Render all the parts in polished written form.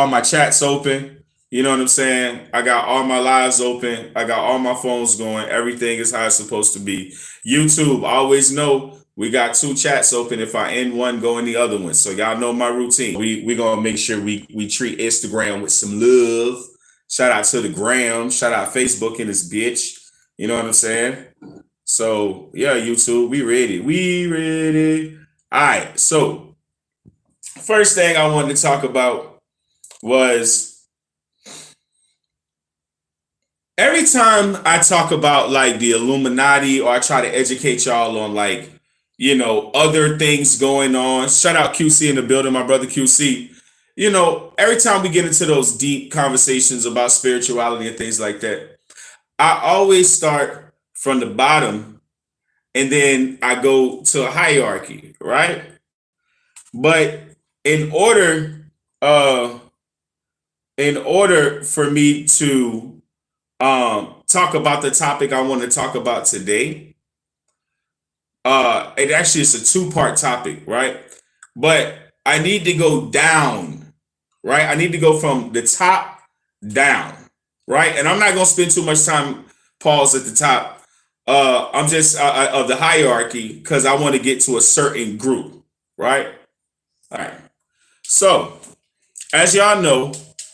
all my chats open. You know what I'm saying? I got all my lives open. I got all my phones going. Everything is how it's supposed to be. YouTube, always know we got two chats open. If I end one, go in the other one. So y'all know my routine. We gonna make sure we treat Instagram with some love. Shout out to the gram. Shout out Facebook in this bitch. You know what I'm saying? So yeah, YouTube, we ready. We ready. All right. So first thing I wanted to talk about was every time I talk about like the Illuminati or I try to educate y'all on like, other things going on. Shout out QC in the building, my brother QC. Every time we get into those deep conversations about spirituality and things like that, I always start from the bottom and then I go to a hierarchy, right? But in order, uh, in order for me to talk about the topic I want to talk about today, it actually is a two-part topic, right? But I need to go down, right? I need to go from the top down, right? And I'm not gonna spend too much time pause at the top. I'm just of the hierarchy because I want to get to a certain group, right? All right. So, as y'all know,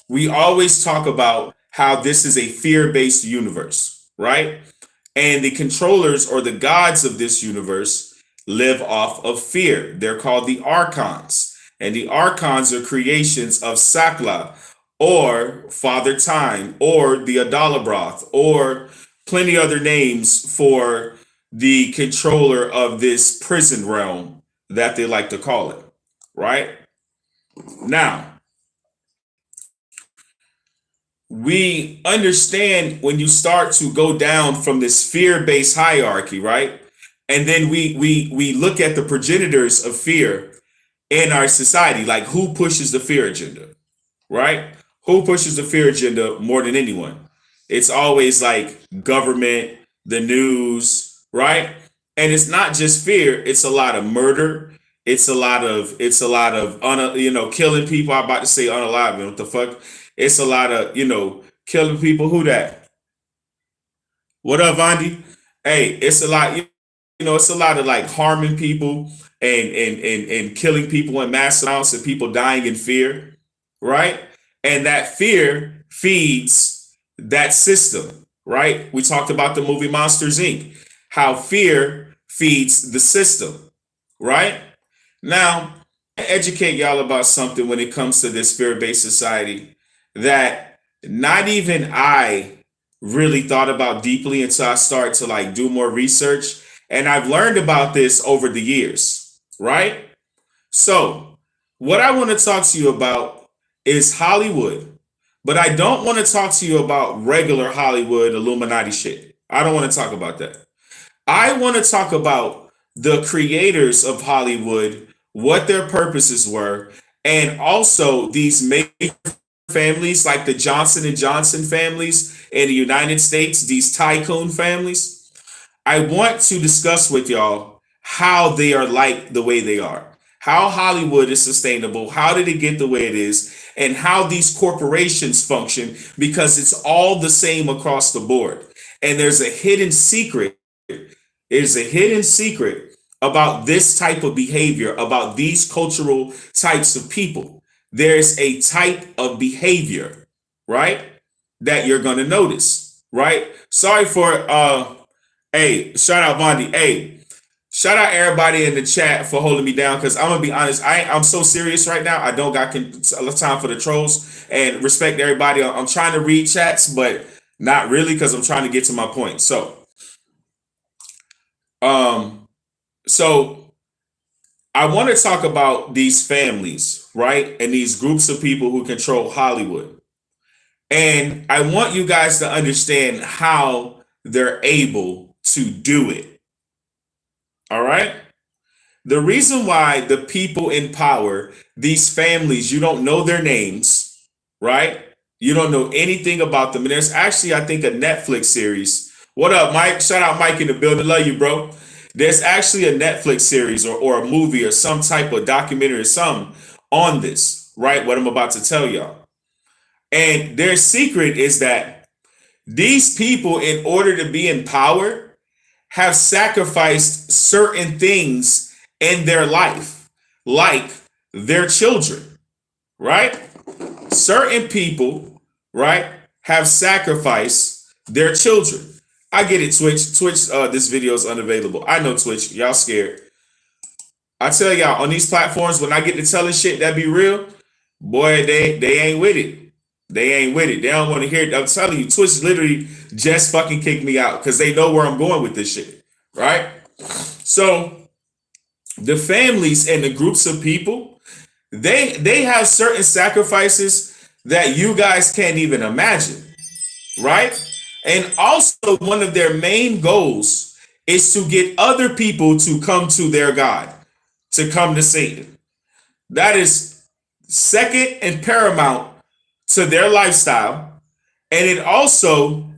we always talk about how this is a fear-based universe, right? And the controllers or the gods of this universe live off of fear. They're called the archons. And the archons are creations of Sakla or Father Time or the Adalabroth or plenty other names for the controller of this prison realm that they like to call it, right? Now, we understand when you start to go down from this fear-based hierarchy, right? And then we look at the progenitors of fear in our society, like who pushes the fear agenda, right? Who pushes the fear agenda more than anyone? It's always like government, the news, right? And it's not just fear, it's a lot of murder. It's a lot of killing people. I'm about to say unalive. What the fuck? It's a lot of killing people. Who that? What up, Vondi? Hey, it's a lot. It's a lot of like harming people and killing people in mass amounts and people dying in fear, right? And that fear feeds that system, right? We talked about the movie Monsters Inc. How fear feeds the system, right? Now, I educate y'all about something when it comes to this fear-based society that not even I really thought about deeply until I started to like do more research. And I've learned about this over the years, right? So, what I want to talk to you about is Hollywood, but I don't want to talk to you about regular Hollywood Illuminati shit. I don't want to talk about that. I want to talk about the creators of Hollywood, what their purposes were, and also these major families like the Johnson and Johnson families in the United States, these tycoon families. I want to discuss with y'all how they are like the way they are, how Hollywood is sustainable, how did it get the way it is, and how these corporations function because it's all the same across the board. And there's a hidden secret. There's a hidden secret about this type of behavior, about these cultural types of people. There's a type of behavior, right, that you're going to notice, right? Sorry for hey, shout out Vondi. Hey, shout out everybody in the chat for holding me down because I'm gonna be honest, I'm so serious right now. I don't got time for the trolls and respect everybody. I'm trying to read chats, but not really because I'm trying to get to my point. Um, so I want to talk about these families, right? And these groups of people who control Hollywood. And I want you guys to understand how they're able to do it. All right? The reason why the people in power, these families, you don't know their names, right? You don't know anything about them. And there's actually, I think, a Netflix series. What up, Mike? Shout out Mike in the building. Love you, bro. There's actually a Netflix series or a movie or some type of documentary or something on this, right? What I'm about to tell y'all. And their secret is that these people, in order to be in power, have sacrificed certain things in their life, like their children, right? Certain people, right, have sacrificed their children. I get it, Twitch. Twitch, this video is unavailable. I know Twitch. Y'all scared. I tell y'all, on these platforms, when I get to telling shit that be real, boy, they ain't with it. They ain't with it. They don't want to hear it. I'm telling you, Twitch literally just fucking kicked me out because they know where I'm going with this shit, right? So the families and the groups of people, they have certain sacrifices that you guys can't even imagine, right? And also one of their main goals is to get other people to come to their God, to come to Satan. That is second and paramount to their lifestyle. And it also,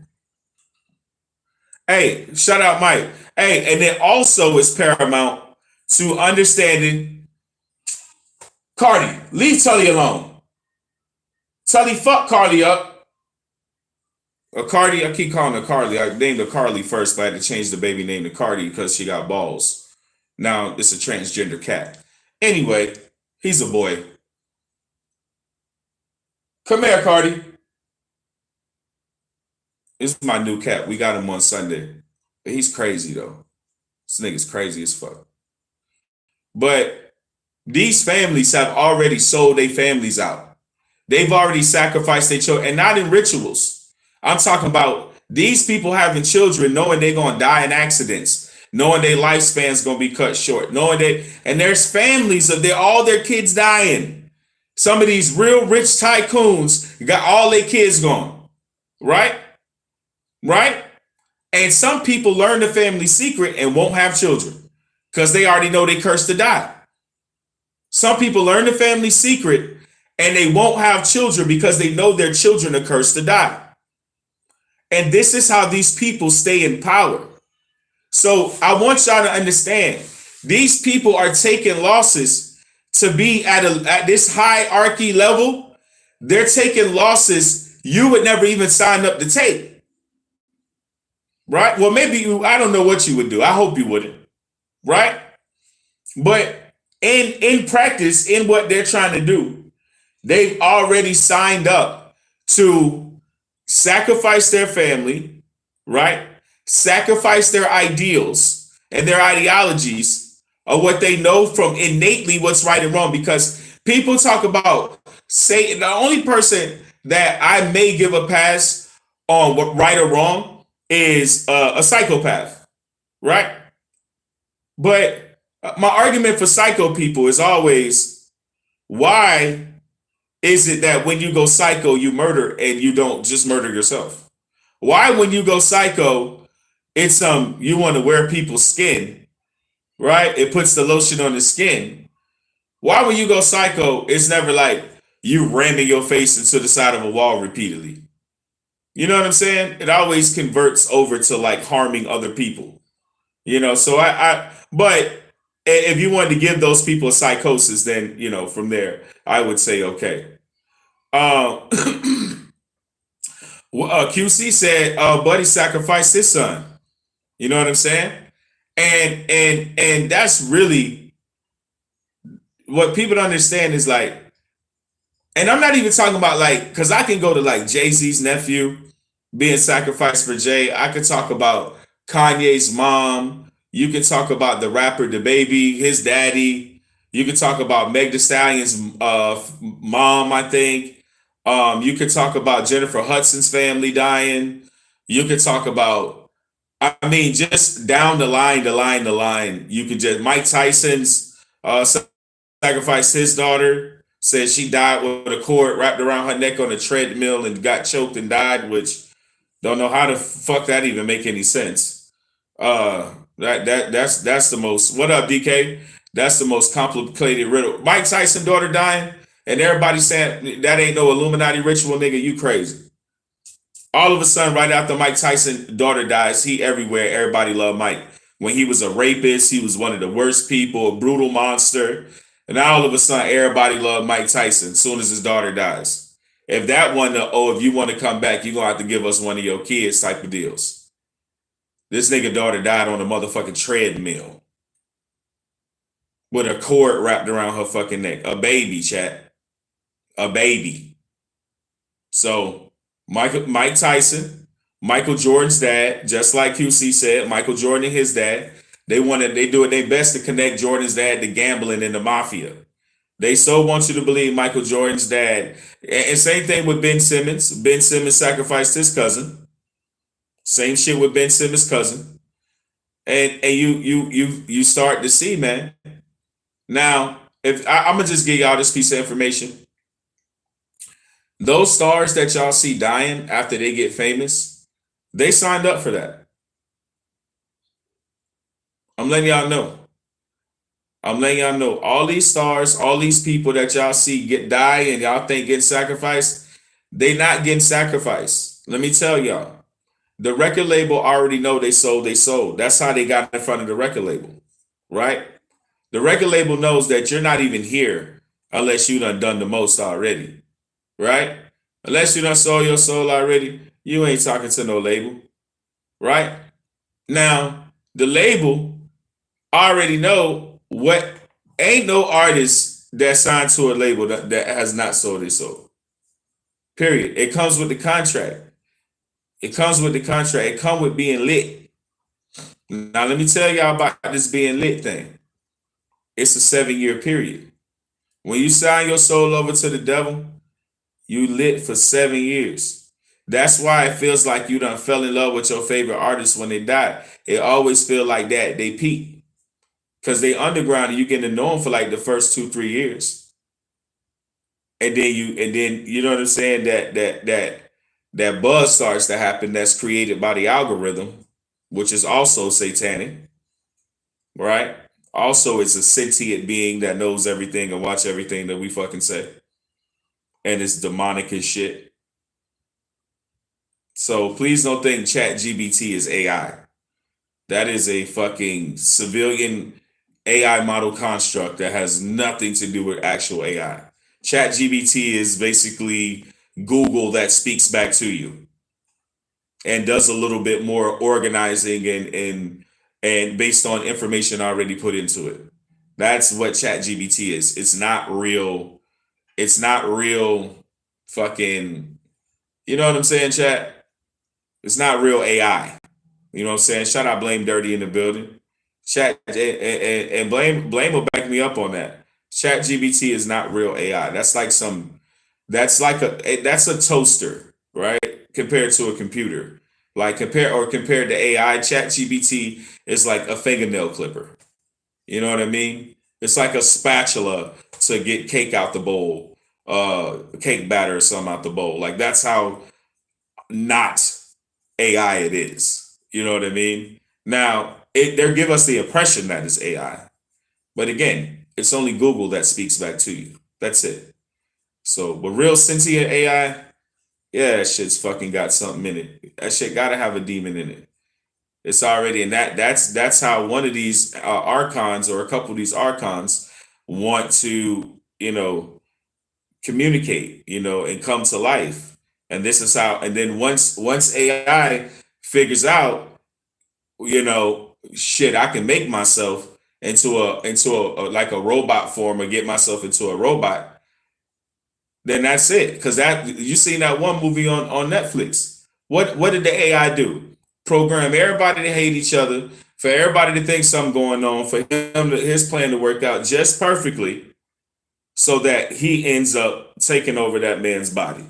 hey, shout out Mike. Hey, and it also is paramount to understanding Cardi. Leave Tully alone. Tully, fuck Cardi up. Or Cardi, I keep calling her Carly. I named her Carly first, but I had to change the baby name to Cardi because she got balls. Now it's a transgender cat. Anyway, he's a boy. Come here, Cardi. This is my new cat. We got him on Sunday. He's crazy though. This nigga's crazy as fuck. But these families have already sold their families out. They've already sacrificed their children, and not in rituals. I'm talking about these people having children knowing they're going to die in accidents, knowing their lifespan's going to be cut short, knowing that, and there's families of all their kids dying. Some of these real rich tycoons got all their kids gone, right? Right? And some people learn the family secret and won't have children because they already know they cursed to die. Some people learn the family secret and they won't have children because they know their children are cursed to die. And this is how these people stay in power. So I want y'all to understand, these people are taking losses to be at this hierarchy level. They're taking losses you would never even sign up to take. Right? Well, maybe I don't know what you would do. I hope you wouldn't. Right? But in practice, in what they're trying to do, they've already signed up to sacrifice their family, right? Sacrifice their ideals and their ideologies of what they know from innately what's right and wrong. Because people talk about Satan. The only person that I may give a pass on what right or wrong is a psychopath, right? But my argument for psycho people is always, why is it that when you go psycho, you murder and you don't just murder yourself? Why, when you go psycho, it's you want to wear people's skin, right? It puts the lotion on the skin. Why, when you go psycho, it's never like you ramming your face into the side of a wall repeatedly? You know what I'm saying? It always converts over to like harming other people. You know, so but if you wanted to give those people a psychosis, then, you know, from there, I would say, okay. QC said, Buddy sacrificed his son. You know what I'm saying? And that's really what people don't understand is like, and I'm not even talking about like, because I can go to like Jay-Z's nephew being sacrificed for Jay. I could talk about Kanye's mom. You can talk about the rapper DaBaby, his daddy. You can talk about Meg Thee Stallion's mom, I think. You could talk about Jennifer Hudson's family dying. You could talk about, I mean, just down the line. You could just, Mike Tyson's sacrificed his daughter, said she died with a cord wrapped around her neck on a treadmill and got choked and died, which don't know how the fuck that even make any sense. That's the most, what up, DK? That's the most complicated riddle. Mike Tyson daughter dying, and everybody saying that ain't no Illuminati ritual, nigga, you crazy. All of a sudden, right after Mike Tyson's daughter dies, he everywhere. Everybody loved Mike. When he was a rapist, he was one of the worst people, a brutal monster. And now all of a sudden, everybody loved Mike Tyson as soon as his daughter dies. If that one, if you want to come back, you're gonna have to give us one of your kids type of deals. This nigga daughter died on a motherfucking treadmill with a cord wrapped around her fucking neck. A baby, chat. A baby. So Mike Tyson, Michael Jordan's dad, just like QC said, Michael Jordan and his dad, they doing their best to connect Jordan's dad to gambling and the mafia. They so want you to believe Michael Jordan's dad. And same thing with Ben Simmons. Ben Simmons sacrificed his cousin. Same shit with Ben Simmons' cousin. And you start to see, man. Now, if I'm gonna just give y'all this piece of information. Those stars that y'all see dying after they get famous, they signed up for that. I'm letting y'all know. All these stars, all these people that y'all see die and y'all think getting sacrificed, they not getting sacrificed. Let me tell y'all. The record label already know they sold. That's how they got in front of the record label, right? The record label knows that you're not even here unless you done the most already, right? Unless you done sold your soul already, you ain't talking to no label, right? Now, the label already know what ain't no artist that signed to a label that has not sold his soul. Period. It comes with the contract. It comes with being lit. Now let me tell y'all about this being lit thing. It's a 7-year period. When you sign your soul over to the devil, you lit for 7 years. That's why it feels like you done fell in love with your favorite artist when they die. It always feel like that. They peak. Because they underground and you get to know them for like the first 2-3 years. And then you know what I'm saying? That buzz starts to happen that's created by the algorithm, which is also satanic, right? Also, it's a sentient being that knows everything and watch everything that we fucking say. And it's demonic as shit. So please don't think ChatGPT is AI. That is a fucking civilian AI model construct that has nothing to do with actual AI. ChatGPT is basically Google that speaks back to you and does a little bit more organizing and based on information already put into it. That's what ChatGPT is. It's not real. It's not real fucking, you know what I'm saying, chat? It's not real AI. You know what I'm saying? Shout out Blame Dirty in the building. Chat and Blame will back me up on that. ChatGPT is not real AI. That's a toaster, right? Compared to a computer. Compared to AI, ChatGPT is like a fingernail clipper. You know what I mean? It's like a spatula to get cake out the bowl, cake batter or something out the bowl. Like that's how not AI it is. You know what I mean? Now, they give us the impression that it's AI. But again, it's only Google that speaks back to you. That's it. So, but real sentient AI, yeah, that shit's fucking got something in it. That shit gotta have a demon in it. It's already, and that's how one of these archons or a couple of these archons want to, communicate, and come to life. And this is how, and then once AI figures out, shit, I can make myself into a like a robot form or get myself into a robot, then that's it. Because that you seen that one movie on Netflix. What did the AI do? Program everybody to hate each other, for everybody to think something going on, for his plan to work out just perfectly, so that he ends up taking over that man's body.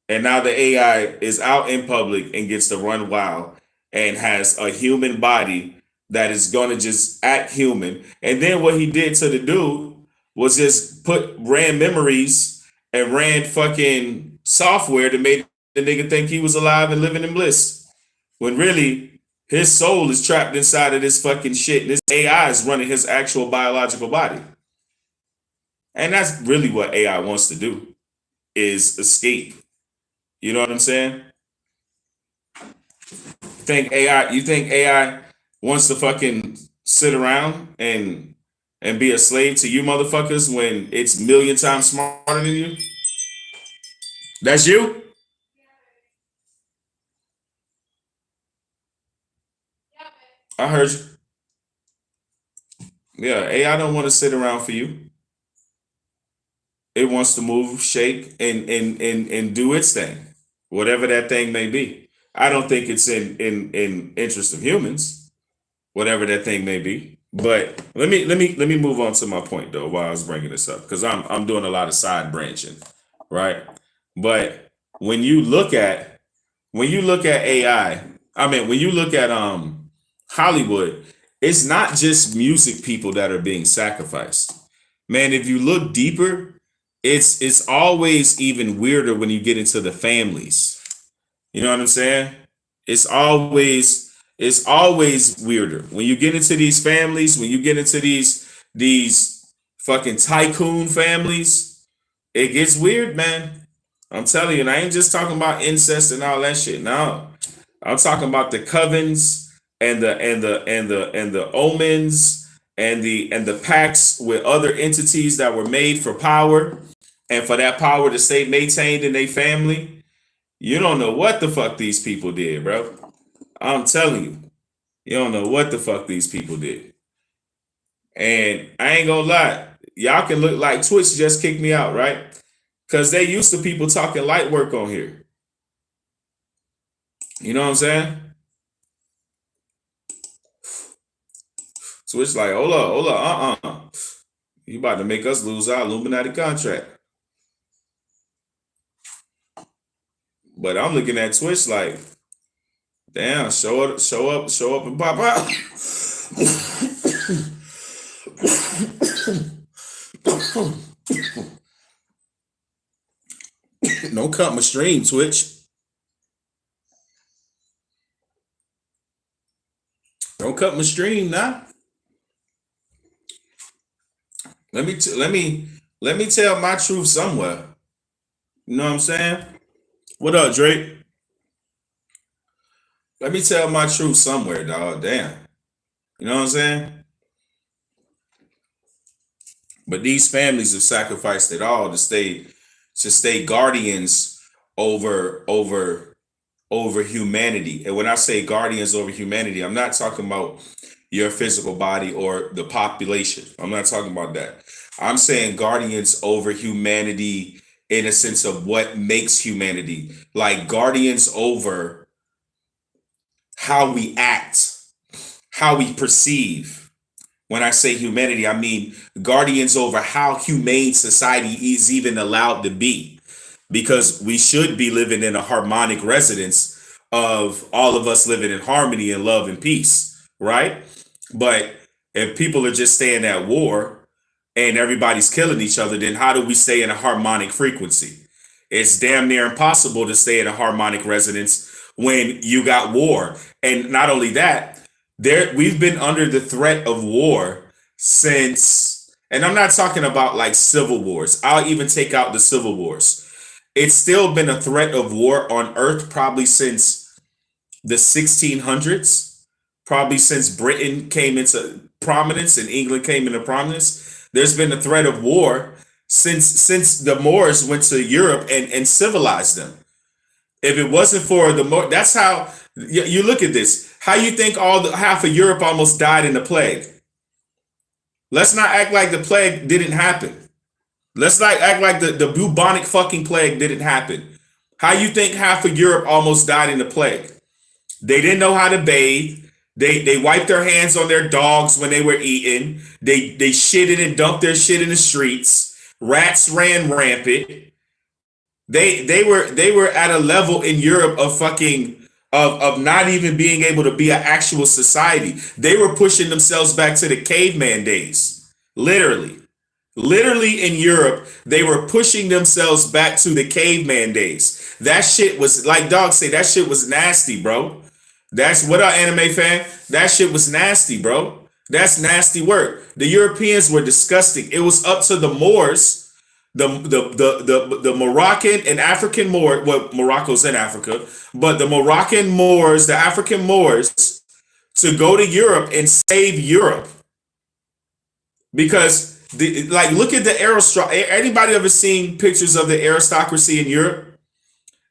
And now the AI is out in public and gets to run wild and has a human body that is going to just act human. And then what he did to the dude was just ran memories and ran fucking software to make the nigga think he was alive and living in bliss. When really his soul is trapped inside of this fucking shit. And this AI is running his actual biological body. And that's really what AI wants to do, is escape. You know what I'm saying? You think AI wants to fucking sit around and be a slave to you motherfuckers when it's a million times smarter than you? That's you? I heard you. Yeah, AI don't want to sit around for you. It wants to move, shake, and do its thing, whatever that thing may be. I don't think it's in interest of humans, whatever that thing may be. But let me move on to my point though. While I was bringing this up, because I'm doing a lot of side branching, right? But when you look at AI, I mean, when you look at Hollywood, it's not just music people that are being sacrificed. Man, if you look deeper, it's always even weirder when you get into the families. You know what I'm saying? It's always weirder when you get into these families, when you get into these fucking tycoon families, it gets weird, man. I'm telling you, and I ain't just talking about incest and all that shit. No. I'm talking about the covens and the omens and the pacts with other entities that were made for power and for that power to stay maintained in their family. You don't know what the fuck these people did, bro. I'm telling you, you don't know what the fuck these people did. And I ain't gonna lie, y'all can look like Twitch just kicked me out, right? Because they used to people talking light work on here. You know what I'm saying? Twitch like, hold up, You about to make us lose our Illuminati contract. But I'm looking at Twitch like, damn, show up and pop out. Don't cut my stream, Twitch. Don't cut my stream now. Let me tell my truth somewhere. You know what I'm saying? What up, Drake? Let me tell my truth somewhere, dog. Damn. You know what I'm saying? But these families have sacrificed it all to stay guardians over humanity. And when I say guardians over humanity, I'm not talking about your physical body or the population. I'm not talking about that. I'm saying guardians over humanity in a sense of what makes humanity, like guardians over how we act, how we perceive. When I say humanity, I mean guardians over how humane society is even allowed to be, because we should be living in a harmonic residence of all of us living in harmony and love and peace, right? But if people are just staying at war and everybody's killing each other, then how do we stay in a harmonic frequency? It's damn near impossible to stay in a harmonic resonance when you got war. And not only that, we've been under the threat of war since, and I'm not talking about like civil wars. I'll even take out the civil wars. It's still been a threat of war on Earth probably since the 1600s, probably since Britain came into prominence and England came into prominence. There's been a threat of war since the Moors went to Europe and civilized them. If it wasn't for the Moors, that's how you look at this. How you think half of Europe almost died in the plague? Let's not act like the plague didn't happen. Let's not act like the bubonic fucking plague didn't happen. How you think half of Europe almost died in the plague? They didn't know how to bathe. They wiped their hands on their dogs when they were eating. They shitted and dumped their shit in the streets. Rats ran rampant. They were at a level in Europe of fucking of not even being able to be an actual society. They were pushing themselves back to the caveman days. Literally in Europe, they were pushing themselves back to the caveman days. That shit was, like Dog say, that shit was nasty, bro. That's what our anime fan. That shit was nasty, bro. That's nasty work. The Europeans were disgusting. It was up to the Moors, the Moroccan and African Moor. Well, Morocco's in Africa, but the Moroccan Moors, the African Moors, to go to Europe and save Europe, because look at the aristocracy. Anybody ever seen pictures of the aristocracy in Europe?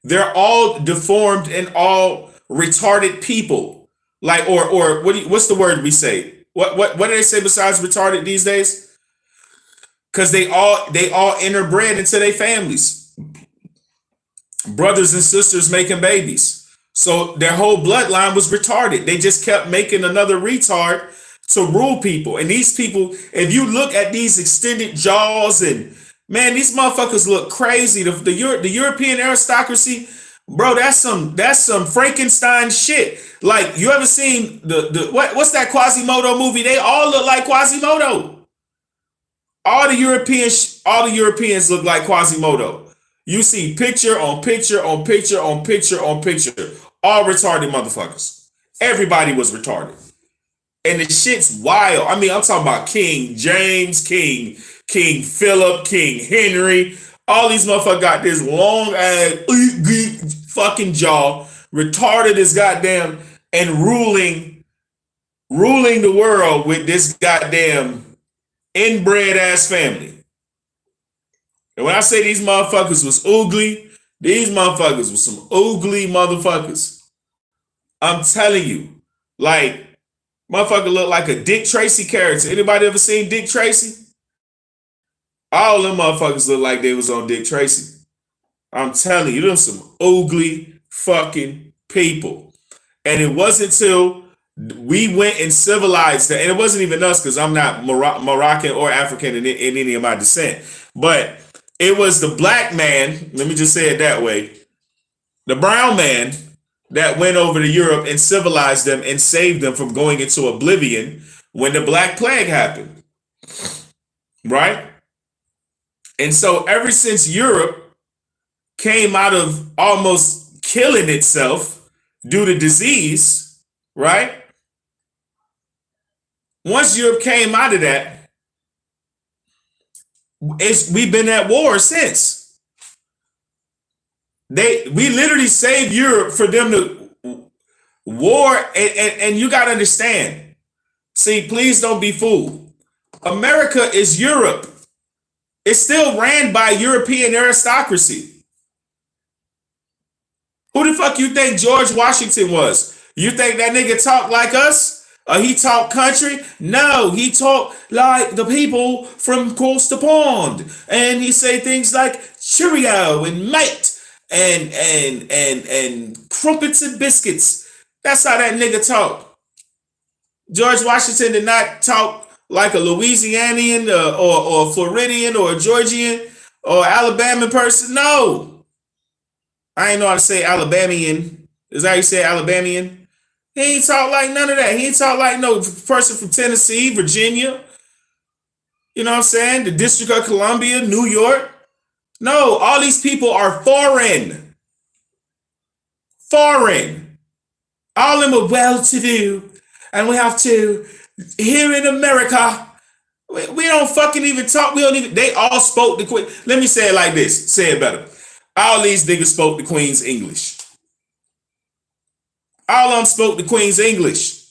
They're all deformed and all retarded people. Like, or what's the word we say? What do they say besides retarded these days? Because they all interbred into their families, brothers and sisters making babies. So their whole bloodline was retarded. They just kept making another retard to rule people. And these people, if you look at these extended jaws, and man, these motherfuckers look crazy. The European aristocracy, bro, that's some Frankenstein shit. Like, you ever seen what's that Quasimodo movie? They all look like Quasimodo. All the Europeans look like Quasimodo. You see picture on picture on picture on picture on picture. All retarded motherfuckers. Everybody was retarded. And the shit's wild. I mean, I'm talking about King James, King Philip, King Henry. All these motherfuckers got this long ass fucking jaw, retarded as goddamn, and ruling the world with this goddamn inbred ass family. And when I say these motherfuckers was ugly, these motherfuckers was some ugly motherfuckers. I'm telling you, like, motherfucker look like a Dick Tracy character. Anybody ever seen Dick Tracy? All them motherfuckers look like they was on Dick Tracy. I'm telling you, them some ugly fucking people. And it wasn't till we went and civilized them, and it wasn't even us, because I'm not Moroccan or African in any of my descent, but it was the black man, let me just say it that way, the brown man that went over to Europe and civilized them and saved them from going into oblivion when the Black Plague happened. Right? And so ever since Europe came out of almost killing itself due to disease, right? Once Europe came out of that, we've been at war since. We literally saved Europe for them to war, and you got to understand. See, please don't be fooled. America is Europe. It's still ran by European aristocracy. Who the fuck you think George Washington was? You think that nigga talked like us? He talked country? No, he talked like the people from across the pond. And he say things like cheerio and mate and crumpets and biscuits. That's how that nigga talked. George Washington did not talk like a Louisianian or a Floridian or a Georgian or Alabama person. No. I ain't know how to say Alabamian. Is that how you say Alabamian? He ain't talk like none of that. He ain't talk like no person from Tennessee, Virginia. You know what I'm saying? The District of Columbia, New York. No, all these people are foreign. Foreign. All of them are well-to-do. And we have to, here in America, we don't fucking even talk. We don't even, they all spoke the Queen. Let me say it like this. Say it better. All these niggas spoke the Queen's English. All of them spoke the Queen's English.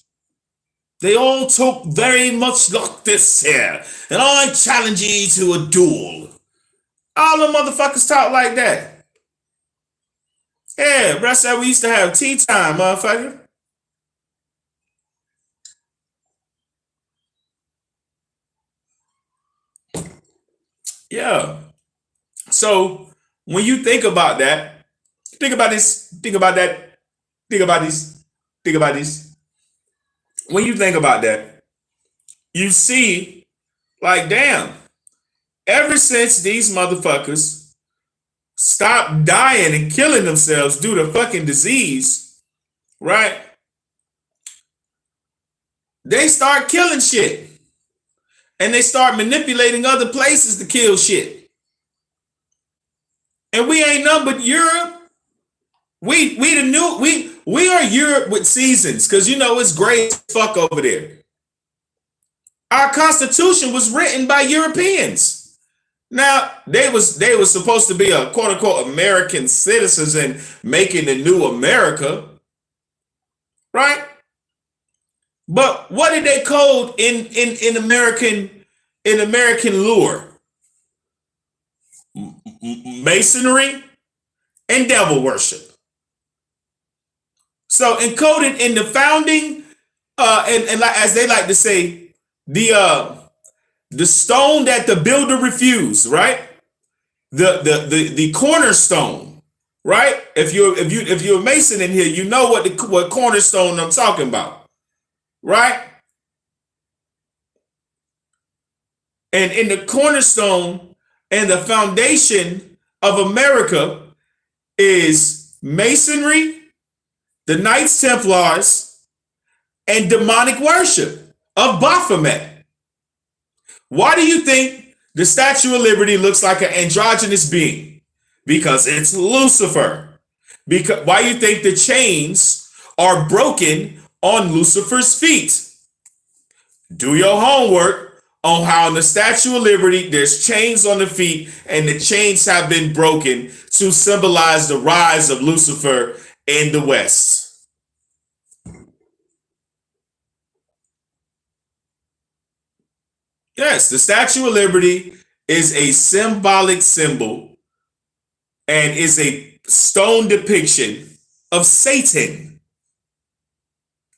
They all talk very much like this here. And I challenge you to a duel. All them motherfuckers talk like that. Yeah, that's how we used to have tea time, motherfucker. Yeah. So when you think about that, think about this, think about that, think about this, think about this. When you think about that, you see, like, damn, ever since these motherfuckers stopped dying and killing themselves due to fucking disease, right? They start killing shit. And they start manipulating other places to kill shit. And we ain't nothing but Europe. We are Europe with seasons, because you know it's gray as fuck over there. Our Constitution was written by Europeans. Now, they was supposed to be a quote unquote American citizens and making a new America, right? But what did they code in American lore? Masonry, and devil worship. So encoded in the founding, and like, as they like to say, the stone that the builder refused, right? The cornerstone, right? If you're a mason in here, you know what cornerstone I'm talking about, right? And in the cornerstone and the foundation of America is masonry, the Knights Templars, and demonic worship of Baphomet. Why do you think the Statue of Liberty looks like an androgynous being? Because it's Lucifer. Because why do you think the chains are broken on Lucifer's feet? Do your homework on how in the Statue of Liberty there's chains on the feet, and the chains have been broken to symbolize the rise of Lucifer in the West. Yes, the Statue of Liberty is a symbolic symbol and is a stone depiction of Satan.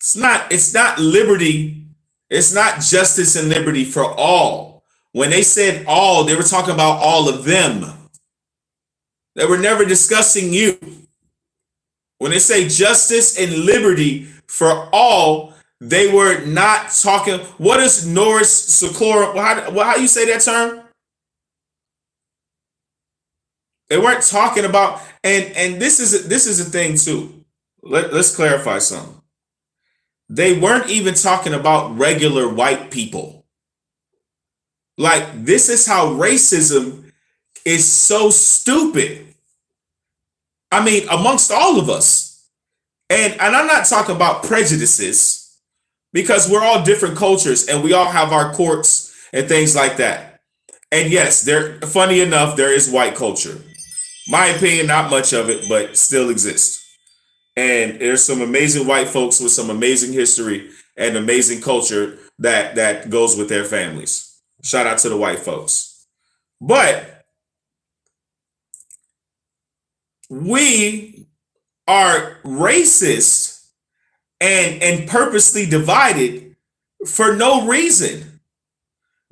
It's not liberty, it's not justice and liberty for all. When they said all, they were talking about all of them. They were never discussing you. When they say justice and liberty for all, they were not talking. What is Norris Seclorum? How you say that term? They weren't talking about, and this is a thing too. Let's clarify something. They weren't even talking about regular white people. Like, this is how racism is so stupid. I mean, amongst all of us. And I'm not talking about prejudices, because we're all different cultures and we all have our courts and things like that. And yes, funny enough, there is white culture. My opinion, not much of it, but still exists. And there's some amazing white folks with some amazing history and amazing culture that goes with their families. Shout out to the white folks. But we are racist and purposely divided for no reason,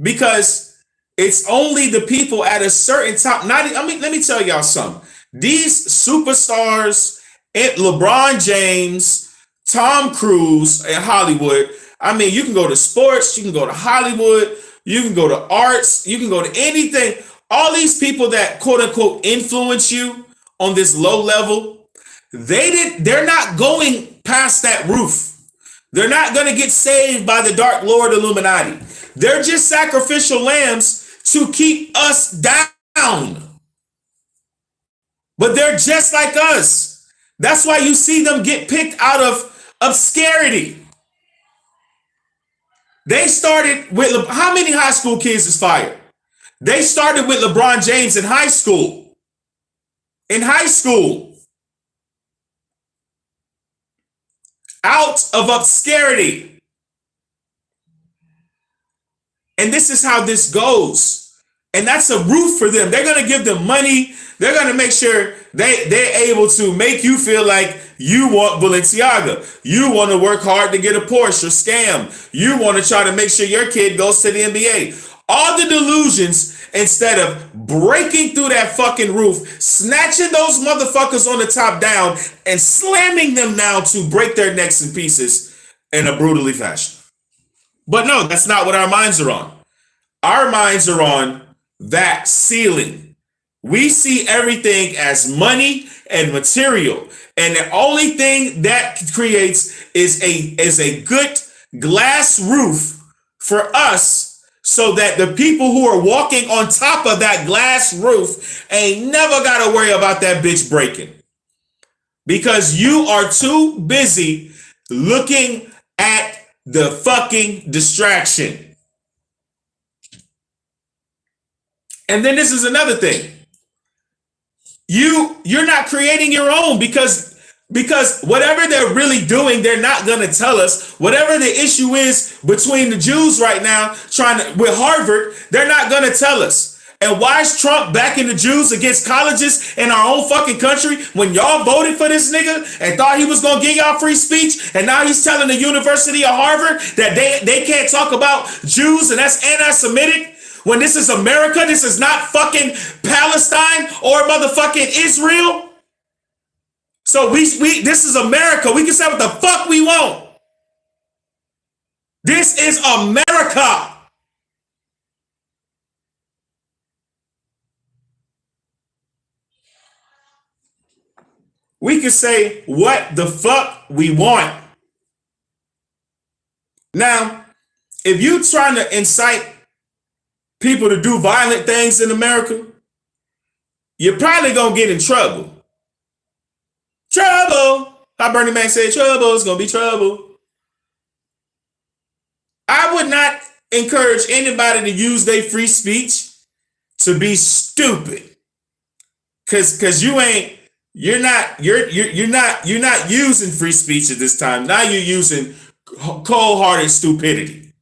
because it's only the people at a certain time. Let me tell y'all something. These superstars, LeBron James, Tom Cruise in Hollywood. I mean, you can go to sports, you can go to Hollywood, you can go to arts, you can go to anything. All these people that quote unquote influence you on this low level, they're not going past that roof. They're not going to get saved by the Dark Lord Illuminati. They're just sacrificial lambs to keep us down. But they're just like us. That's why you see them get picked out of obscurity. They started with, how many high school kids is fired? They started with LeBron James in high school. In high school. Out of obscurity. And this is how this goes. And that's a roof for them. They're going to give them money. They're going to make sure they're able to make you feel like you want Balenciaga. You want to work hard to get a Porsche or scam. You want to try to make sure your kid goes to the NBA. All the delusions, instead of breaking through that fucking roof, snatching those motherfuckers on the top down and slamming them down to break their necks in pieces in a brutally fashion. But no, that's not what our minds are on. Our minds are on that ceiling. We see everything as money and material. And the only thing that creates is a good glass roof for us, so that the people who are walking on top of that glass roof ain't never got to worry about that bitch breaking. Because you are too busy looking at the fucking distraction. And then this is another thing. You're not creating your own, because whatever they're really doing, they're not going to tell us. Whatever the issue is between the Jews right now, with Harvard, they're not going to tell us. And why is Trump backing the Jews against colleges in our own fucking country when y'all voted for this nigga and thought he was gonna give y'all free speech? And now he's telling the University of Harvard that they can't talk about Jews and that's anti-Semitic when this is America. This is not fucking Palestine or motherfucking Israel. So we this is America. We can say what the fuck we want. This is America. We can say what the fuck we want. Now, if you trying to incite people to do violent things in America, you're probably gonna get in trouble. Trouble. How Bernie Mac said, trouble is gonna be trouble. I would not encourage anybody to use their free speech to be stupid. Cause you're not using free speech at this time. Now you're using cold-hearted stupidity.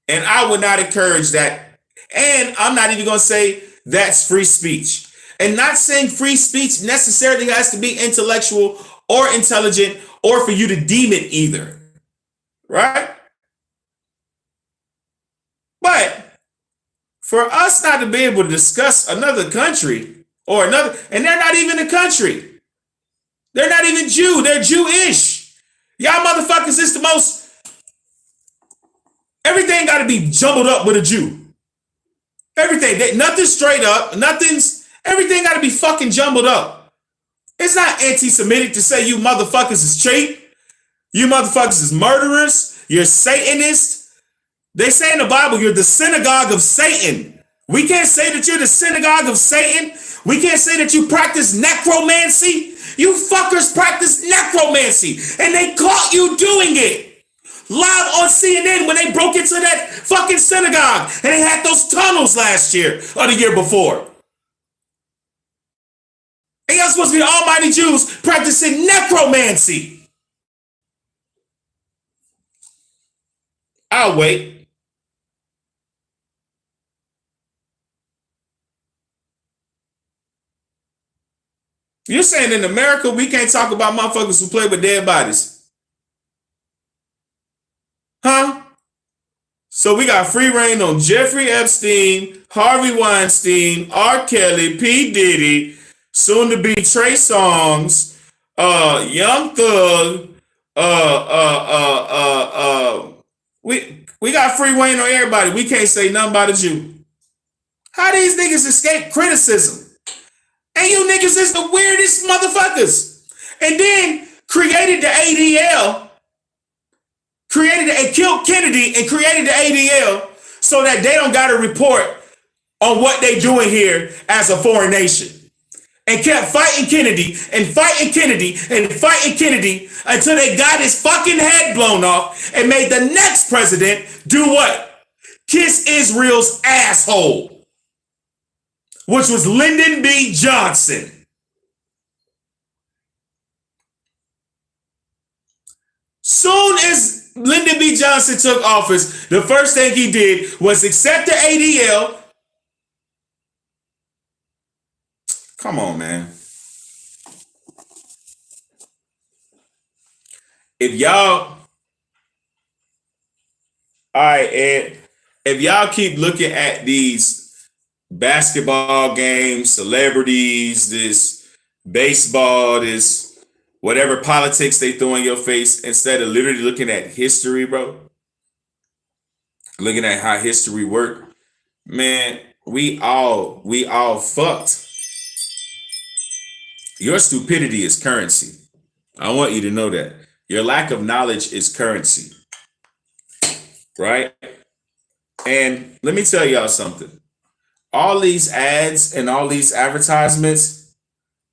And I would not encourage that. And I'm not even gonna say that's free speech. And not saying free speech necessarily has to be intellectual or intelligent or for you to deem it either. Right? But for us not to be able to discuss another country or another, and they're not even a country. They're not even Jew. They're Jewish. Y'all motherfuckers is the most, everything got to be jumbled up with a Jew. Everything. Nothing straight up. Everything got to be fucking jumbled up. It's not anti-Semitic to say you motherfuckers is cheap. You motherfuckers is murderers. You're Satanists. They say in the Bible, you're the synagogue of Satan. We can't say that you're the synagogue of Satan. We can't say that you practice necromancy. You fuckers practice necromancy. And they caught you doing it. Live on CNN when they broke into that fucking synagogue. And they had those tunnels last year or the year before. And y'all supposed to be the almighty Jews practicing necromancy. I'll wait. You're saying in America we can't talk about motherfuckers who play with dead bodies? Huh? So we got free reign on Jeffrey Epstein, Harvey Weinstein, R. Kelly, P. Diddy, soon to be Trey Songz, Young Thug, we got free reign on everybody. We can't say nothing about a Jew. How these niggas escape criticism? And you niggas is the weirdest motherfuckers. And then created the ADL, killed Kennedy and created the ADL so that they don't got to report on what they doing here as a foreign nation. And kept fighting Kennedy and fighting Kennedy and fighting Kennedy until they got his fucking head blown off and made the next president do what? Kiss Israel's asshole. Which was Lyndon B. Johnson. Soon as Lyndon B. Johnson took office, the first thing he did was accept the ADL. Come on, man. If y'all, all right, Ed, if y'all keep looking at these basketball games, celebrities, this baseball, this whatever politics they throw in your face, instead of literally looking at history, bro, looking at how history worked, man, we all fucked. Your stupidity is currency. I want you to know that. Your lack of knowledge is currency, right? And let me tell y'all something. All these ads and all these advertisements.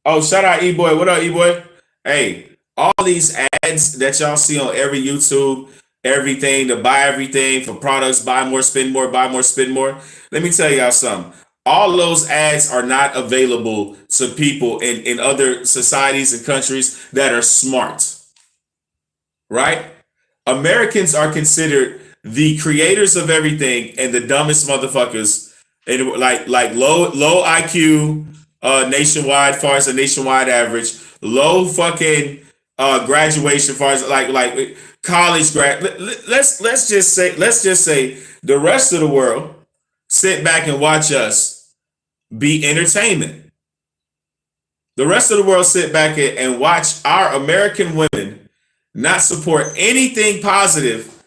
Oh, shout out E-Boy. What up, E-Boy? Hey, all these ads that y'all see on every YouTube, everything to buy everything for products, buy more, spend more, buy more, spend more. Let me tell y'all something. All those ads are not available to people in other societies and countries that are smart, right? Americans are considered the creators of everything and the dumbest motherfuckers And like low IQ nationwide, far as a nationwide average, low fucking graduation, far as like college grad. Let's just say the rest of the world sit back and watch us be entertainment. The rest of the world sit back and watch our American women not support anything positive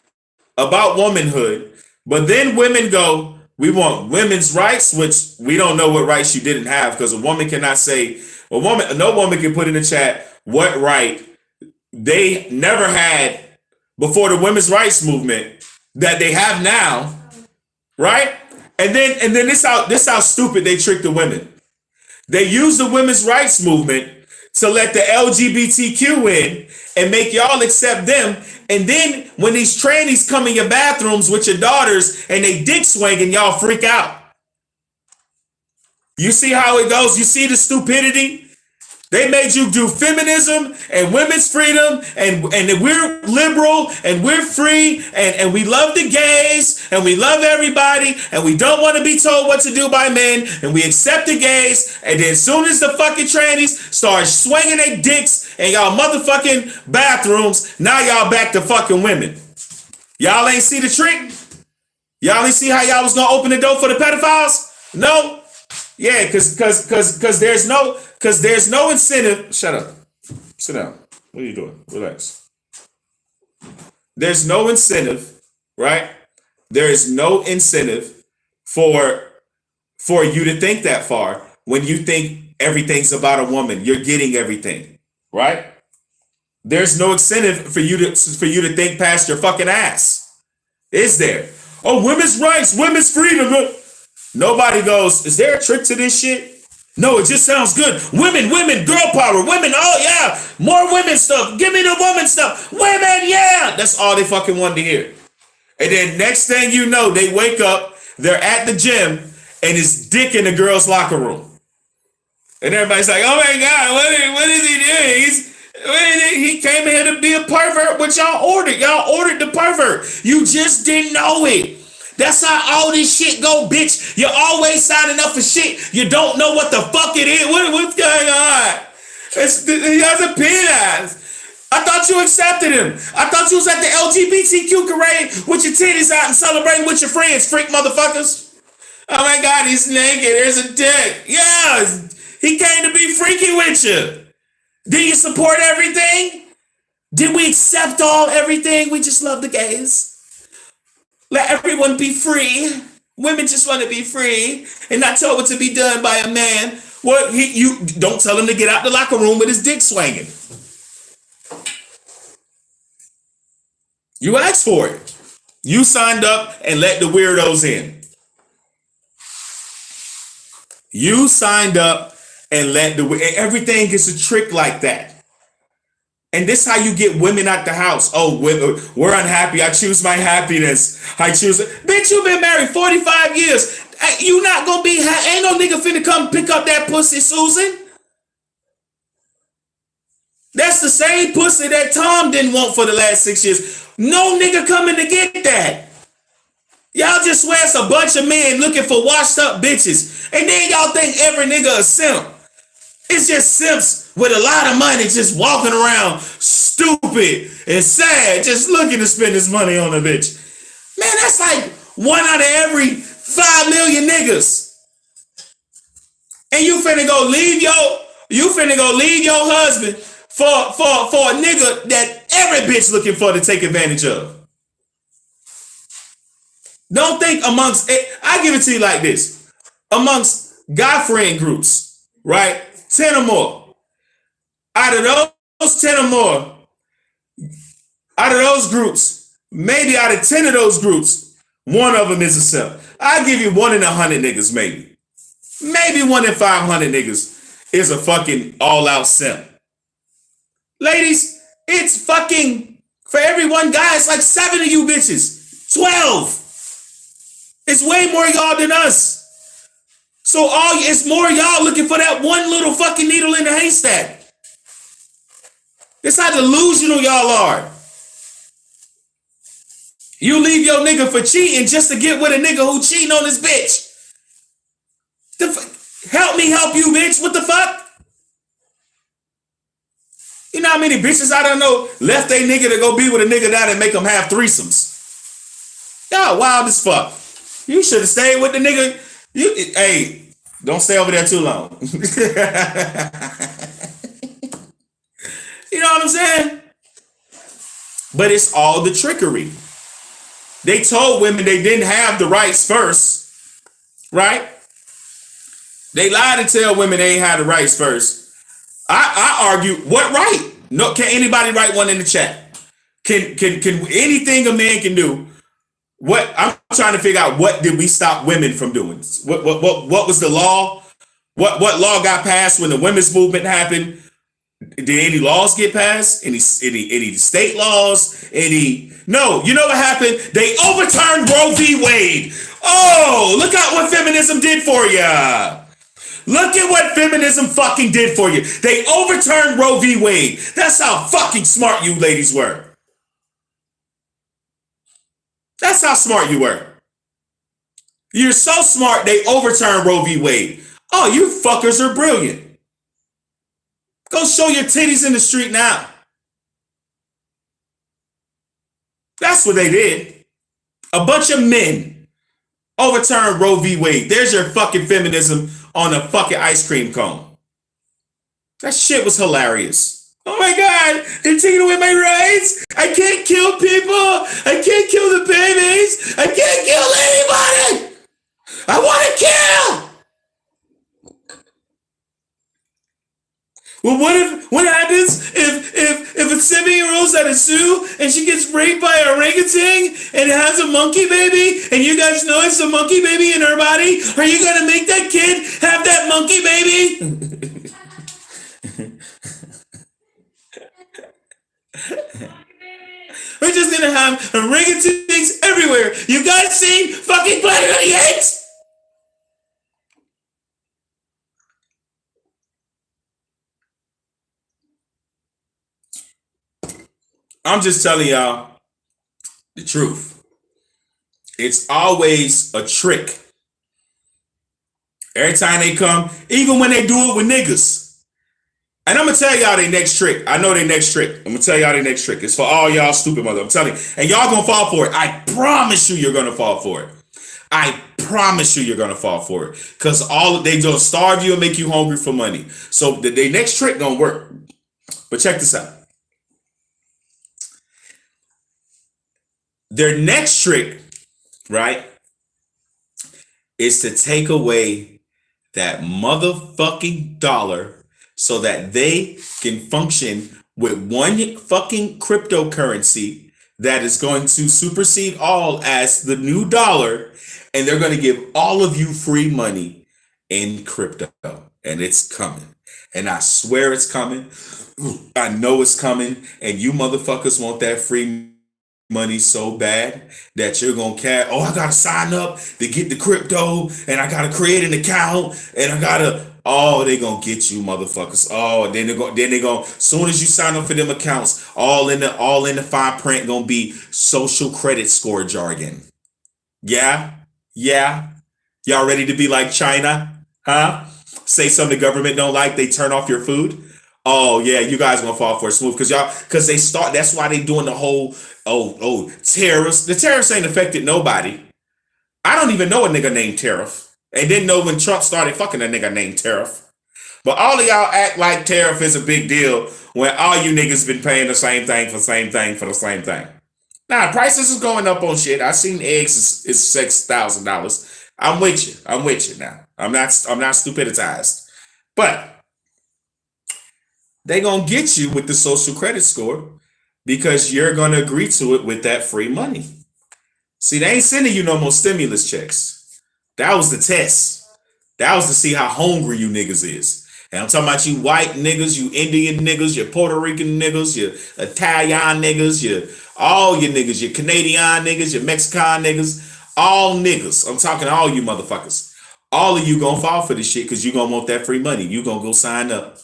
about womanhood, but then women go, we want women's rights, which we don't know what rights you didn't have, because a woman cannot say, no woman can put in the chat what right they never had before the women's rights movement that they have now, right? And then this how stupid they trick the women. They use the women's rights movement to let the LGBTQ in and make y'all accept them. And then when these trannies come in your bathrooms with your daughters and they dick swinging, y'all freak out. You see how it goes? You see the stupidity? They made you do feminism and women's freedom and we're liberal and we're free and we love the gays and we love everybody and we don't want to be told what to do by men and we accept the gays, and then as soon as the fucking trannies start swinging their dicks in y'all motherfucking bathrooms, now y'all back to fucking women. Y'all ain't see the trick? Y'all ain't see how y'all was gonna open the door for the pedophiles? No? Yeah, cause there's no incentive. Shut up. Sit down. What are you doing? Relax. There's no incentive, right? There is no incentive for you to think that far when you think everything's about a woman. You're getting everything, right? There's no incentive for you to think past your fucking ass. Is there? Oh, women's rights, women's freedom. Nobody goes, is there a trick to this shit? No, it just sounds good. Women, girl power, women, oh yeah, more women stuff. Give me the woman stuff. Women, yeah. That's all they fucking wanted to hear. And then next thing you know, they wake up, they're at the gym, and it's dick in the girls' locker room. And everybody's like, oh my God, what is he doing? He came here to be a pervert, but y'all ordered. Y'all ordered the pervert. You just didn't know it. That's how all this shit go, bitch. You're always signing up for shit. You don't know what the fuck it is. What's going on? He has a penis. I thought you accepted him. I thought you was at the LGBTQ parade with your titties out and celebrating with your friends, freak motherfuckers. Oh my God, he's naked. There's a dick. Yeah, he came to be freaky with you. Did you support everything? Did we accept everything? We just love the gays. Let everyone be free. Women just want to be free and not told what to be done by a man. Well, you don't tell him to get out the locker room with his dick swinging. You asked for it. You signed up and let the weirdos in. You signed up and everything gets a trick like that. And this is how you get women out the house. Oh, we're unhappy. I choose my happiness. Bitch, you've been married 45 years. You not gonna be, ain't no nigga finna come pick up that pussy, Susan. That's the same pussy that Tom didn't want for the last 6 years. No nigga coming to get that. Y'all just swear it's a bunch of men looking for washed up bitches. And then y'all think every nigga a simp. It's just simps with a lot of money just walking around stupid and sad, just looking to spend his money on a bitch. Man, that's like 1 out of every 5 million niggas. And you finna go leave your husband for a nigga that every bitch looking for to take advantage of. Don't think amongst it. I give it to you like this. Amongst guy friend groups, right? 10 or more. Out of those 10 or more, out of those groups, maybe out of 10 of those groups, one of them is a simp. I'll give you 1 in 100 niggas, maybe. Maybe 1 in 500 niggas is a fucking all-out simp. Ladies, it's fucking, for every one guy, it's like 7 of you bitches. 12. It's way more y'all than us. So it's more y'all looking for that one little fucking needle in the haystack. That's how delusional y'all are. You leave your nigga for cheating just to get with a nigga who cheating on his bitch. Help me help you, bitch. What the fuck? You know how many bitches I don't know left they nigga to go be with a nigga that and make them have threesomes? Y'all wild as fuck. You should have stayed with the nigga. Hey, don't stay over there too long. You know what I'm saying? But it's all the trickery. They told women they didn't have the rights first, right? They lied to tell women they ain't had the rights first. I argue, what right? No, can anybody write one in the chat? Can anything a man can do? What I'm trying to figure out, what did we stop women from doing? What was the law? What law got passed when the women's movement happened? Did any laws get passed? Any state laws? No, you know what happened? They overturned Roe v. Wade. Oh, look at what feminism did for you. Look at what feminism fucking did for you. They overturned Roe v. Wade. That's how fucking smart you ladies were. That's how smart you were. You're so smart, they overturned Roe v. Wade. Oh, you fuckers are brilliant. Go show your titties in the street now. That's what they did. A bunch of men overturned Roe v. Wade. There's your fucking feminism on a fucking ice cream cone. That shit was hilarious. Oh my God, they're taking away my rights. I can't kill people. I can't kill the babies. I can't kill anybody. I want to kill. Well, what happens if a 7-year-old's at a zoo and she gets raped by an orangutan and has a monkey baby and you guys know it's a monkey baby in her body? Are you gonna make that kid have that monkey baby? We're just gonna have orangutans everywhere. You guys seen fucking Planet of the Apes? I'm just telling y'all the truth. It's always a trick. Every time they come, even when they do it with niggas. And I'm gonna tell y'all their next trick. I know their next trick. I'm gonna tell y'all their next trick. It's for all y'all stupid mother. I'm telling you. And y'all gonna fall for it. I promise you, you're gonna fall for it. I promise you, you're gonna fall for it. Because they just starve you and make you hungry for money. So their next trick gonna work. But check this out. Their next trick, right, is to take away that motherfucking dollar so that they can function with one fucking cryptocurrency that is going to supersede all as the new dollar, and they're going to give all of you free money in crypto. And it's coming. And I swear it's coming. I know it's coming. And you motherfuckers want that free money so bad that you're gonna I gotta sign up to get the crypto, and I gotta create an account, and I gotta they gonna get you motherfuckers. Then they're gonna soon as you sign up for them accounts, all in the fine print gonna be social credit score jargon. Yeah y'all ready to be like China? Say something the government don't like, they turn off your food. Oh yeah, you guys gonna fall for it smooth because they start. That's why they doing the whole tariffs. The tariffs ain't affected nobody. I don't even know a nigga named Tariff, and didn't know when Trump started fucking a nigga named Tariff. But all of y'all act like tariff is a big deal when all you niggas been paying the same thing for the same thing. Nah, prices is going up on shit. I seen eggs is $6,000. I'm with you now. I'm not stupidized, but they gonna get you with the social credit score because you're gonna agree to it with that free money. See, they ain't sending you no more stimulus checks. That was the test. That was to see how hungry you niggas is. And I'm talking about you white niggas, you Indian niggas, you Puerto Rican niggas, you Italian niggas, all your niggas, your Canadian niggas, your Mexican niggas, all niggas. I'm talking to all you motherfuckers. All of you gonna fall for this shit because you gonna want that free money. You gonna go sign up.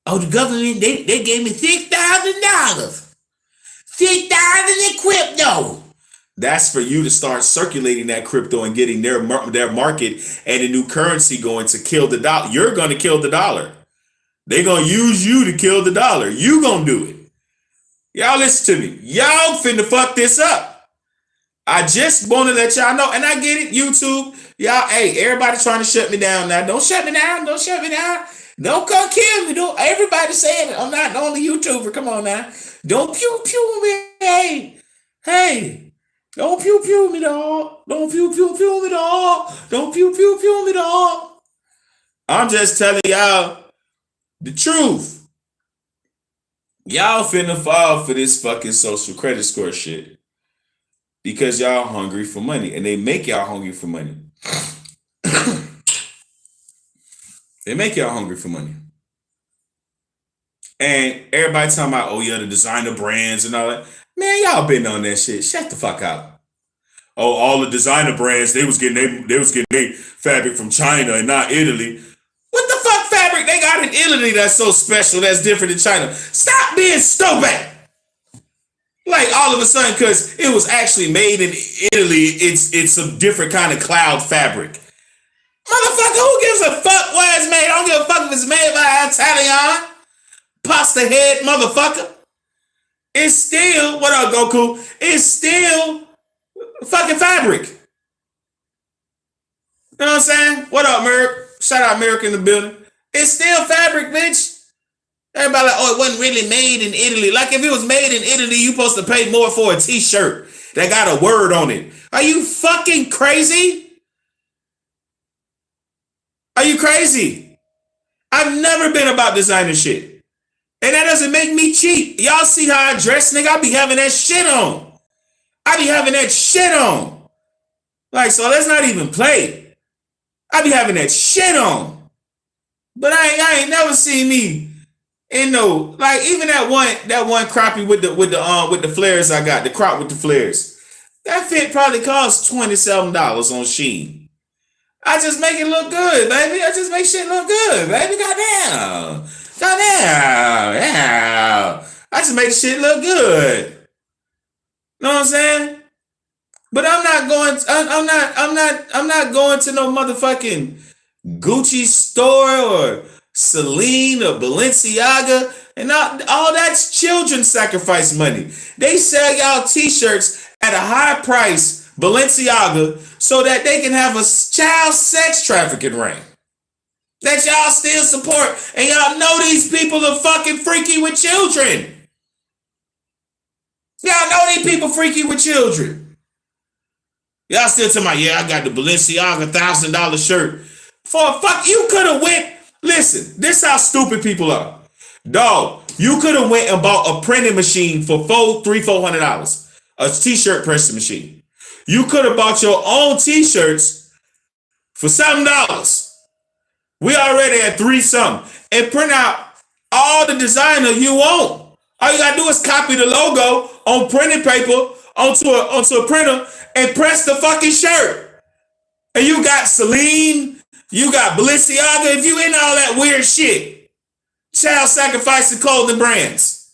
Oh, the government, they gave me $6,000. $6,000 in crypto. That's for you to start circulating that crypto and getting their market and a new currency going to kill the dollar. You're going to kill the dollar. They're going to use you to kill the dollar. You going to do it. Y'all listen to me. Y'all finna fuck this up. I just want to let y'all know, and I get it, YouTube. Y'all, hey, everybody trying to shut me down now. Don't shut me down. Don't shut me down. Don't come kill me. Don't. Everybody saying it. I'm not the only YouTuber. Come on now. Don't pew pew me. Hey. Don't pew pew me, dog. Don't pew pew pew me, dog. Don't pew pew pew me, dog. I'm just telling y'all the truth. Y'all finna fall for this fucking social credit score shit because y'all hungry for money, and they make y'all hungry for money. They make y'all hungry for money. And everybody talking about, oh yeah, the designer brands and all that. Man, y'all been on that shit. Shut the fuck up. Oh, all the designer brands, they was getting their fabric from China and not Italy. What the fuck fabric they got in Italy that's so special, that's different than China? Stop being stupid. Like all of a sudden, because it was actually made in Italy, it's a different kind of cloud fabric. Motherfucker, who gives a fuck where it's made? I don't give a fuck if it's made by Italian. Pasta head motherfucker. It's still, what up, Goku? It's still fucking fabric. You know what I'm saying? What up, Merc? Shout out Merc in the building. It's still fabric, bitch. Everybody like, oh, it wasn't really made in Italy. Like if it was made in Italy, you supposed to pay more for a t-shirt that got a word on it. Are you fucking crazy? Are you crazy? I've never been about designer shit. And that doesn't make me cheap. Y'all see how I dress, nigga? I be having that shit on. I be having that shit on. Like, so let's not even play. I be having that shit on. But I ain't never seen me in no, like even that one crappie with the flares I got, the crop with the flares. That fit probably cost $27 on Shein. I just make it look good, baby. I just make shit look good, baby. Goddamn. Yeah. I just make shit look good. Know what I'm saying? But I'm not going to no motherfucking Gucci store or Celine or Balenciaga. And all that's children sacrifice money. They sell y'all t-shirts at a high price, Balenciaga, so that they can have a child sex trafficking ring that y'all still support, and y'all know these people are fucking freaky with children. Y'all know these people freaky with children. Y'all still talking about, yeah, I got the Balenciaga $1,000 shirt. For a fuck, you could have went, listen, this how stupid people are. Dog, you could have went and bought a printing machine for $400, a t-shirt pressing machine. You could have bought your own t-shirts for $7. We already at $3 something. And print out all the designer you want. All you gotta do is copy the logo on printed paper onto a printer and press the fucking shirt. And you got Celine, you got Balenciaga, if you in all that weird shit. Child sacrifice and clothing brands.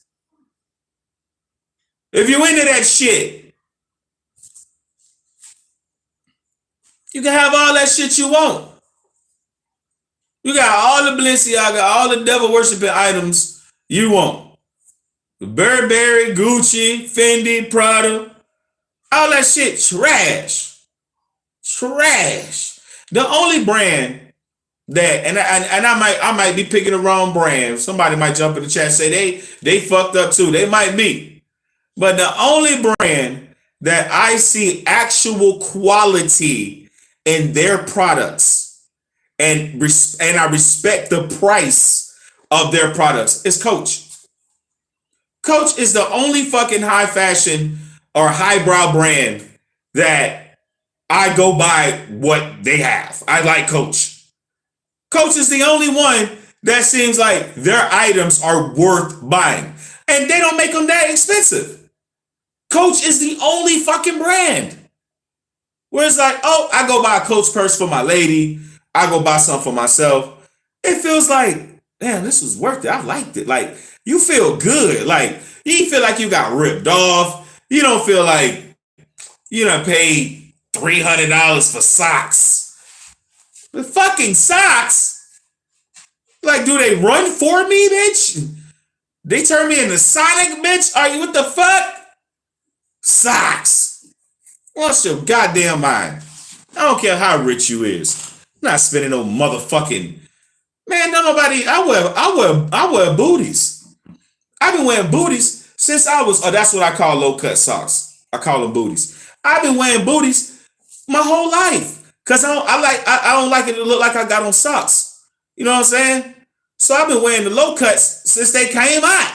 If you into that shit, you can have all that shit you want. You got all the Balenciaga, all the devil worshiping items you want. Burberry, Gucci, Fendi, Prada, all that shit trash. Trash. The only brand that, and I might be picking the wrong brand. Somebody might jump in the chat and say they fucked up too. They might be. But the only brand that I see actual quality in their products and I respect the price of their products is Coach. Coach is the only fucking high fashion or highbrow brand that I go by what they have. I like Coach. Coach is the only one that seems like their items are worth buying. And they don't make them that expensive. Coach is the only fucking brand. Where it's like, oh, I go buy a Coach purse for my lady. I go buy something for myself. It feels like, damn, this was worth it. I liked it. Like, you feel good. Like, you feel like you got ripped off. You don't feel like You done paid $300 for socks. The fucking socks? Like, do they run for me, bitch? They turn me into Sonic, bitch? Are you, what the fuck? Socks. What's your goddamn mind? I don't care how rich you is. I'm not spending no motherfucking, man. No nobody. I wear booties. I've been wearing booties since I was. Oh, that's what I call low cut socks. I call them booties. I've been wearing booties my whole life because I don't like it to look like I got on socks. You know what I'm saying? So I've been wearing the low cuts since they came out.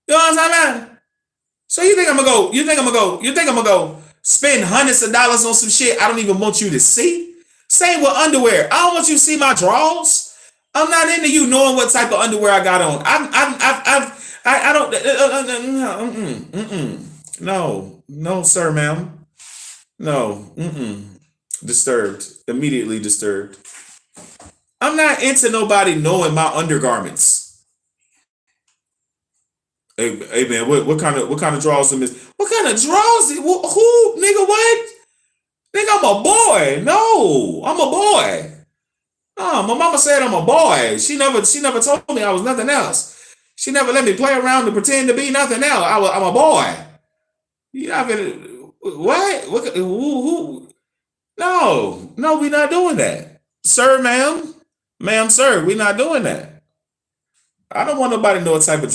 You know what I'm talking about? So you think I'm gonna go? You think I'm gonna go? You think I'm gonna go spend hundreds of dollars on some shit I don't even want you to see? Same with underwear. I don't want you to see my drawers. I'm not into you knowing what type of underwear I got on. I don't. No, no, sir, ma'am. No, disturbed. Immediately disturbed. I'm not into nobody knowing my undergarments. Hey man, what kind of draws them is? What kind of draws? Who nigga? What? Nigga, I'm a boy. No, I'm a boy. Oh, my mama said I'm a boy. She never told me I was nothing else. She never let me play around and pretend to be nothing else. I'm a boy. You not gonna what? What? Who? No, no, we not doing that, sir, ma'am, sir. We not doing that. I don't want nobody to know what type of